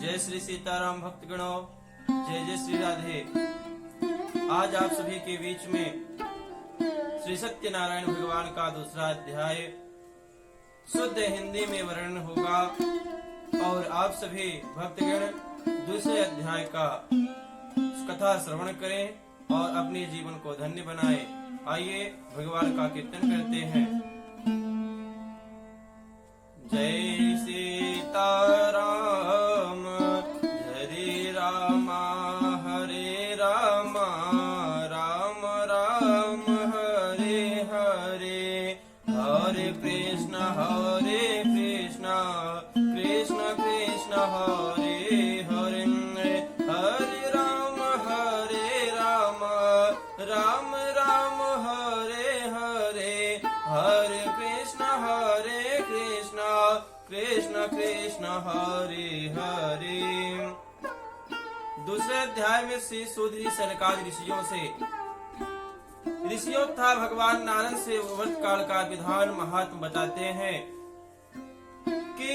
जय श्री सीताराम भक्तगणों, जय जय श्री राधे। आज आप सभी के बीच में श्री सत्यनारायण भगवान का दूसरा अध्याय शुद्ध हिंदी में वर्णन होगा और आप सभी भक्तगण दूसरे अध्याय का कथा श्रवण करें और अपने जीवन को धन्य बनाएं। आइए भगवान का कीर्तन करते हैं। जय सीताराम, हरे रामा हरे रामा, राम राम हरे हरे, हरे कृष्ण कृष्ण कृष्ण हरे हरे, हरे राम राम राम हरे हरे, हरे कृष्ण कृष्ण कृष्ण हरे हरे। दूसरे अध्याय में श्री सूत जी सनकादि ऋषियों तथा भगवान नारायण से व्रत काल का विधान महात्म बताते हैं कि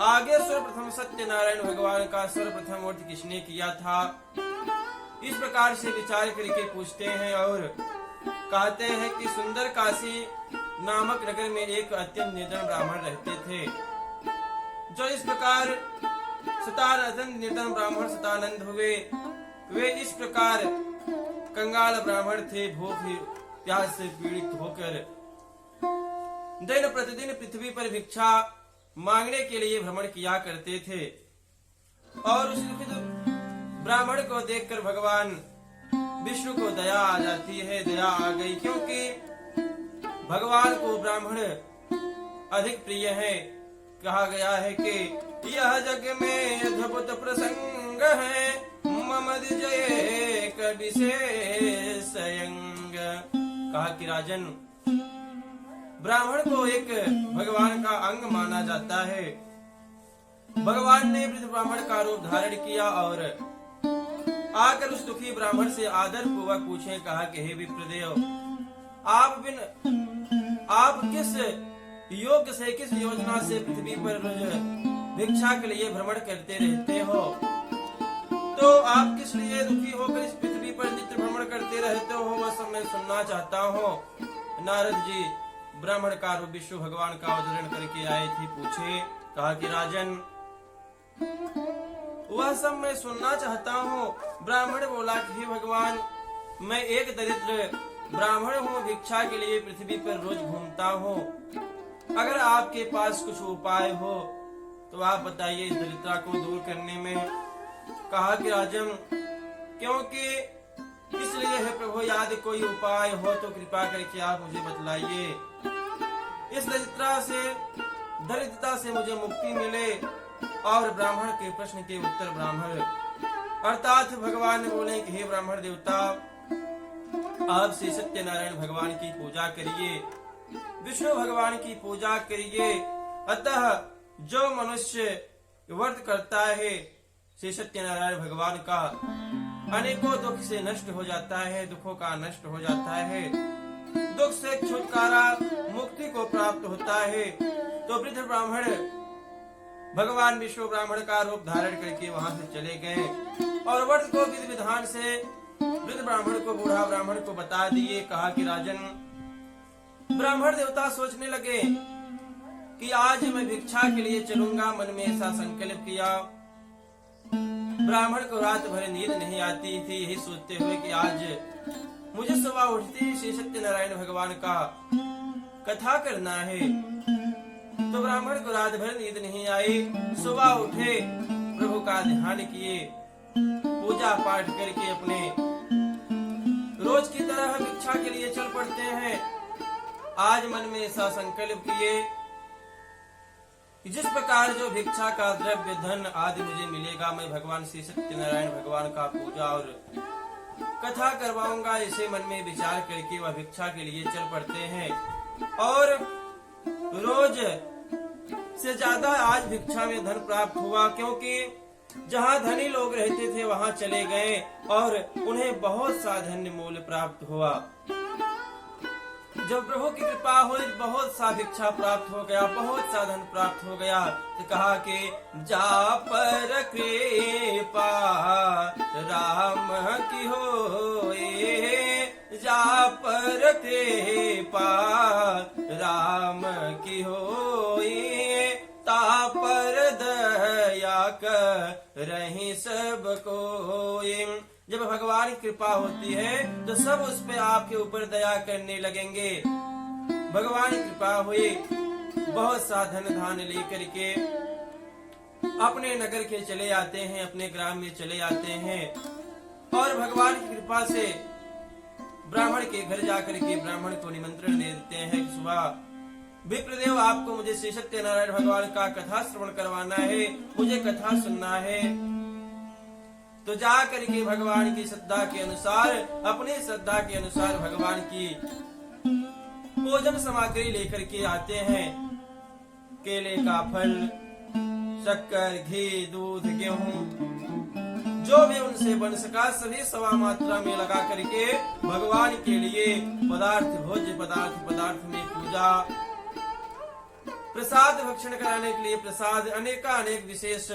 आगे सर्वप्रथम सत्यनारायण भगवान का सर्वप्रथम व्रत किसने किया था। इस प्रकार से विचार करके पूछते हैं और कहते हैं कि सुंदर काशी नामक नगर में एक अत्यंत निर्धन ब्राह्मण रहते थे, जो इस प्रकार निर्धन ब्राह्मण सतानंद हुए। वे इस प्रकार कंगाल ब्राह्मण थे, भूख प्यास से पीड़ित होकर दिन प्रतिदिन पृथ्वी पर भिक्षा मांगने के लिए भ्रमण किया करते थे। और उस ब्राह्मण को देखकर भगवान विष्णु को दया आ जाती है, दया आ गई, क्योंकि भगवान को ब्राह्मण अधिक प्रिय है। कहा गया है कि यह जग में अद्भुत प्रसंग है, मम जय विशेष कहा कि राजन, ब्राह्मण को एक भगवान का अंग माना जाता है। भगवान ने वृद्ध ब्राह्मण का रूप धारण किया और आकर उस दुखी ब्राह्मण से आदर पूर्वक पूछे, कहा कि हे विप्रदेव, आप किस योग से, किस योजना से पृथ्वी पर भिक्षा के लिए भ्रमण करते रहते हो? तो आप किस लिए दुखी होकर इस पृथ्वी पर नित्य भ्रमण करते रहते हो, वह सब मैं सुनना चाहता हूँ। नारद जी ब्राह्मण का रूप विष्णु भगवान का अवतरण करके आए थे। पूछे, कहा कि राजन, वह सब मैं सुनना चाहता हूँ। ब्राह्मण बोला कि हे भगवान, मैं एक दरिद्र ब्राह्मण हूँ, भिक्षा के लिए पृथ्वी पर रोज घूमता हूँ। अगर आपके पास कुछ उपाय हो तो आप बताइए इस दरिद्रता को दूर करने में। कहा कि राजन, क्योंकि इसलिए है प्रभु, यदि कोई उपाय हो तो कृपा करके आप मुझे बतलाइए। इस दरिद्रता से मुझे मुक्ति मिले। और ब्राह्मण के प्रश्न के उत्तर ब्राह्मण अर्थात भगवान ने बोले कि हे ब्राह्मण देवता, आप श्री सत्यनारायण भगवान की पूजा करिए, विष्णु भगवान की पूजा करिए। अतः जो मनुष्य व्रत करता है श्री सत्यनारायण भगवान का, अनेकों दुख से नष्ट हो जाता है, दुखों का नष्ट हो जाता है, दुख से छुटकारा, मुक्ति को प्राप्त होता है। तो वृद्ध ब्राह्मण भगवान विष्णु ब्राह्मण का रूप धारण करके वहां से चले गए और व्रत को विधि विधान से वृद्ध ब्राह्मण को, बूढ़ा ब्राह्मण को बता दिए। कहा कि राजन, ब्राह्मण देवता सोचने लगे कि आज मैं भिक्षा के लिए चलूंगा। मन में ऐसा संकल्प किया। ब्राह्मण को रात भर नींद नहीं आती थी, यही सोचते हुए कि आज मुझे सुबह उठते ही श्री सत्यनारायण भगवान का कथा करना है। तो ब्राह्मण को रात भर नींद नहीं आई। सुबह उठे, प्रभु का ध्यान किए, पूजा पाठ करके अपने रोज की तरह भिक्षा के लिए चल पड़ते हैं। आज मन में ऐसा संकल्प किए कि जिस प्रकार जो भिक्षा का द्रव्य, धन आदि मुझे मिलेगा, मैं भगवान श्री सत्यनारायण भगवान का पूजा और कथा करवाऊंगा। इसे मन में विचार करके वह भिक्षा के लिए चल पड़ते हैं और रोज से ज्यादा आज भिक्षा में धन प्राप्त हुआ, क्योंकि जहाँ धनी लोग रहते थे वहाँ चले गए और उन्हें बहुत सा धन्य मूल्य प्राप्त हुआ। जब प्रभु की कृपा हुई, बहुत सा भिक्षा प्राप्त हो गया, बहुत सा धन प्राप्त हो गया, तो कहा कि जा पर कृपा राम की होए, जा पर कृपा राम की होए, ता पर दया करहि सब कोई। जब भगवान की कृपा होती है तो सब उस पे आपके ऊपर दया करने लगेंगे। भगवान की कृपा हुई, बहुत सा धन धान लेकर के अपने नगर के चले आते हैं, अपने ग्राम में चले आते हैं, और भगवान की कृपा से ब्राह्मण के घर जाकर के ब्राह्मण को निमंत्रण दे देते हैं कि सुबह विप्रदेव, आपको मुझे श्री सत्यनारायण भगवान का कथा श्रवण करवाना है, मुझे कथा सुनना है। तो जा करके भगवान की श्रद्धा के अनुसार, अपनी श्रद्धा के अनुसार भगवान की भोजन सामग्री लेकर के आते हैं। केले का फल, शक्कर, घी, दूध, गेहूं, जो भी उनसे बन सका सभी सवा मात्रा में लगा करके भगवान के लिए पदार्थ, भोज्य पदार्थ में पूजा, प्रसाद भक्षण कराने के लिए प्रसाद, अनेक विशेष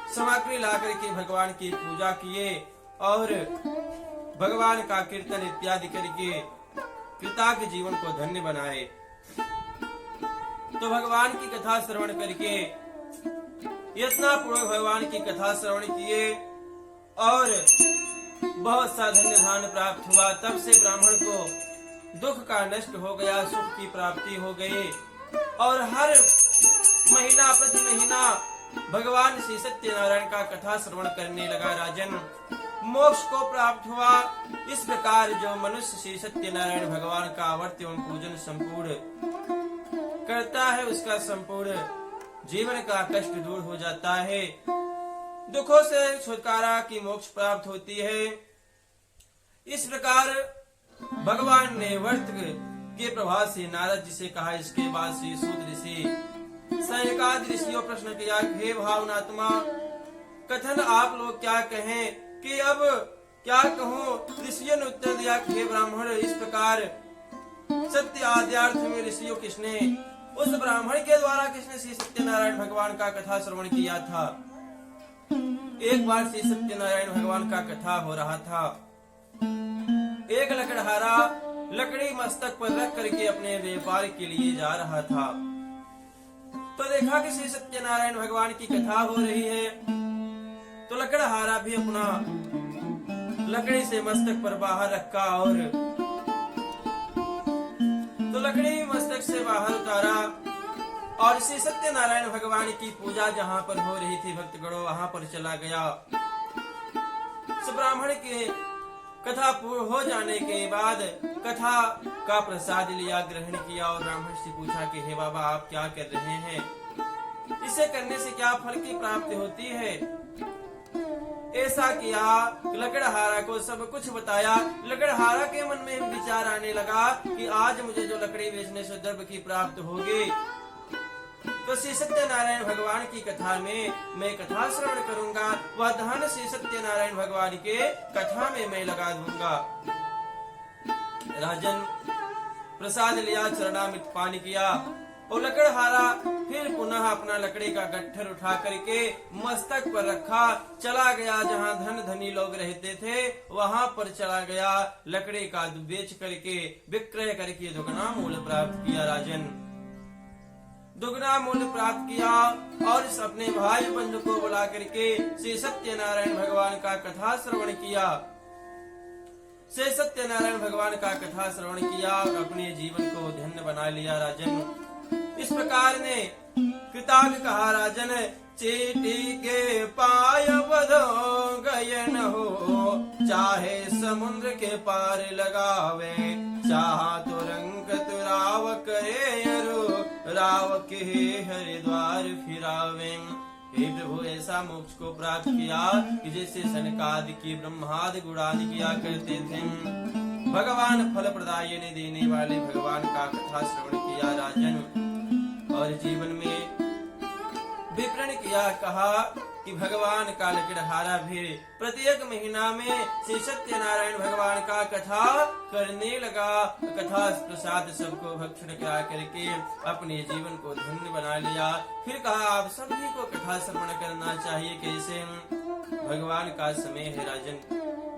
सामग्री ला करके भगवान की पूजा किए और भगवान का कीर्तन इत्यादि करके कृतज्ञ जीवन को धन्य बनाए। तो भगवान की कथा श्रवण करके यत्नापूर्वक भगवान की कथा श्रवण किए और बहुत सा धन्य धान प्राप्त हुआ। तब से ब्राह्मण को दुख का नष्ट हो गया, सुख की प्राप्ति हो गई और हर महीना प्रति महीना भगवान श्री सत्यनारायण का कथा श्रवण करने लगा। राजन, मोक्ष को प्राप्त हुआ। इस प्रकार जो मनुष्य श्री सत्यनारायण भगवान का आवर्त एवं पूजन संपूर्ण करता है, उसका संपूर्ण जीवन का कष्ट दूर हो जाता है, दुखों से छुटकारा की मोक्ष प्राप्त होती है। इस प्रकार भगवान ने वर्त के प्रभाव से नारद जी से कहा। इसके बाद श्री सूत ऋषि सनकादि ऋषियों प्रश्न किया, हे भावनात्मा, कथन आप लोग क्या कहें कि अब क्या कहूँ। ऋषियों ने उत्तर दिया, हे ब्राह्मण, इस प्रकार सत्य आद्यार्थ में ऋषियों किसने, उस ब्राह्मण के द्वारा किसने श्री सत्यनारायण भगवान का कथा श्रवण किया था। एक बार श्री सत्यनारायण भगवान का कथा हो रहा था। एक लकड़हारा लकड़ी मस्तक पर रख करके अपने व्यापार के लिए जा रहा था। तो देखा कि श्री सत्यनारायण भगवान की कथा हो रही है, तो लकड़हारा भी अपना लकड़ी से मस्तक पर बाहर रखा और तो लकड़ी मस्तक से बाहर उतारा और श्री सत्यनारायण भगवान की पूजा जहाँ पर हो रही थी भक्तगणों, वहां पर चला गया। ब्राह्मण के कथा पूर्ण हो जाने के बाद कथा का प्रसाद लिया, ग्रहण किया और ब्राह्मण से पूछा कि हे बाबा, आप क्या कर रहे हैं, इसे करने से क्या फल की प्राप्ति होती है। ऐसा किया, लकड़हारा को सब कुछ बताया। लकड़हारा के मन में विचार आने लगा कि आज मुझे जो लकड़ी बेचने से द्रव्य की प्राप्त होगी, तो श्री सत्यनारायण भगवान की कथा में मैं कथा श्रवण करूंगा, वह धन श्री सत्यनारायण भगवान के कथा में मैं लगा दूंगा। राजन, प्रसाद लिया, चरणामृत पान किया और लकड़हारा फिर पुनः अपना लकड़ी का गट्ठर उठा करके मस्तक पर रखा, चला गया जहाँ धन धनी लोग रहते थे, वहां पर चला गया। लकड़ी का बेच करके, विक्रय करके दुगना मूल्य प्राप्त किया। राजन, दुगना मूल्य प्राप्त किया और इस अपने भाई बंधु को बुला करके श्री सत्यनारायण भगवान का कथा श्रवण किया। श्री सत्यनारायण भगवान का कथा श्रवण किया और अपने जीवन को धन्य बना लिया। राजन, इस प्रकार ने कृतार्थ कहा। राजन, चीटी के पाय बधो गयन हो, चाहे समुद्र के पार लगावे, चाहा तो रंग तुराव करे अरु, राव के हरिद्वार फिरावे। हे प्रभु, ऐसा मोक्ष को प्राप्त किया कि जैसे सनकादि की ब्रह्मादि गुणादि किया करते थे। भगवान फल प्रदाय ने देने वाले भगवान का कथा श्रवण किया। राजन, और जीवन में विप्रण किया। कहा कि भगवान का लकड़हारा भी प्रत्येक महीना में श्री सत्यनारायण भगवान का कथा करने लगा। कथा प्रसाद सबको भक्षण करा करके अपने जीवन को धन्य बना लिया। फिर कहा आप सभी को कथा श्रवण करना चाहिए। कैसे? भगवान का समय है राजन,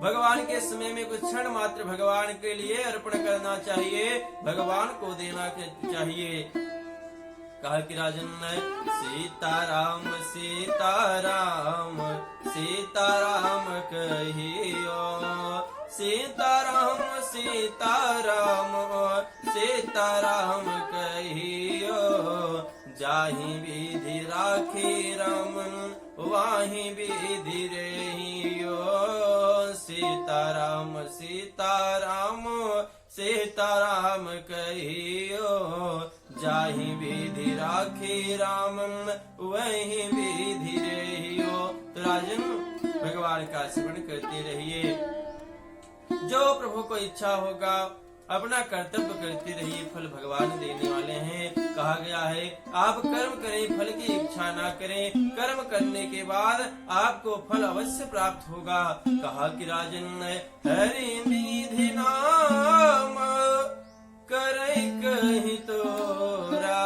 भगवान के समय में कुछ क्षण मात्र भगवान के लिए अर्पण करना चाहिए, भगवान को देना चाहिए। कहा कि राजन सीताराम सीताराम सीताराम कहियो, सीताराम सीताराम सीताराम कहियो, जाहि विधि राखी रमन वाहि विधि रहियो, सीताराम सीताराम सीताराम कहियो, जाहि विधि राखी रामन वही विधि रहियो। तो राजन भगवान का स्मरण करते रहिए। जो प्रभु को इच्छा होगा अपना कर्तव्य करते रहिए, फल भगवान देने वाले हैं। कहा गया है आप कर्म करें, फल की इच्छा ना करें, कर्म करने के बाद आपको फल अवश्य प्राप्त होगा। कहा कि राजन हरि विधि नाम करे कहि तोरा,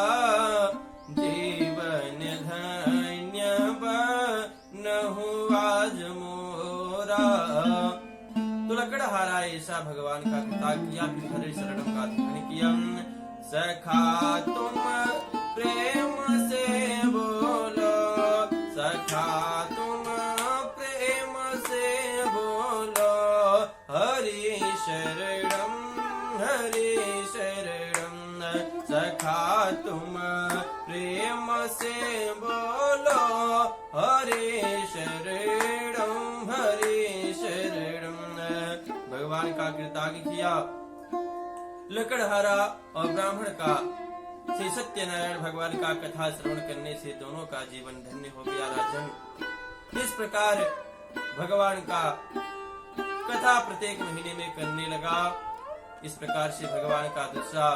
जीवन धन्य बनहु आज मोरा। तो लकड़हारा ऐसा भगवान का कृपा किया। फिर हरे शरणम का ध्यान किया। सखा तुम प्रेम से बोलो, सखा तुम प्रेम से बोलो, हरि शरणम हरि शरणम। सखा तुम प्रेम से बोलो, हरि शरणम हरि शरणम। भगवान का कृतज्ञ किया। लकड़हारा और ब्राह्मण का श्री सत्यनारायण भगवान का कथा श्रवण करने से दोनों का जीवन धन्य हो गया। राजन इस प्रकार भगवान का कथा प्रत्येक महीने में करने लगा। इस प्रकार से भगवान का दूसरा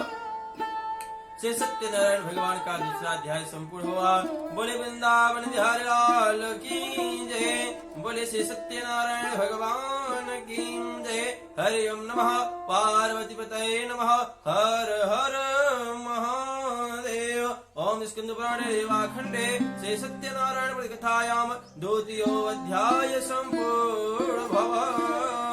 श्री सत्यनारायण भगवान का दूसरा अध्याय संपूर्ण हुआ। बोले वृंदावन बिहारी लाल की जय, बोले श्री सत्यनारायण भगवान की जय। हरि ओम नमः पार्वती पतये नमः, हर हर महादेव। ओम स्कंद पुराणे देवाखंडे श्री सत्यनारायण कथायाम द्वितीयो अध्याय संपूर्ण भव।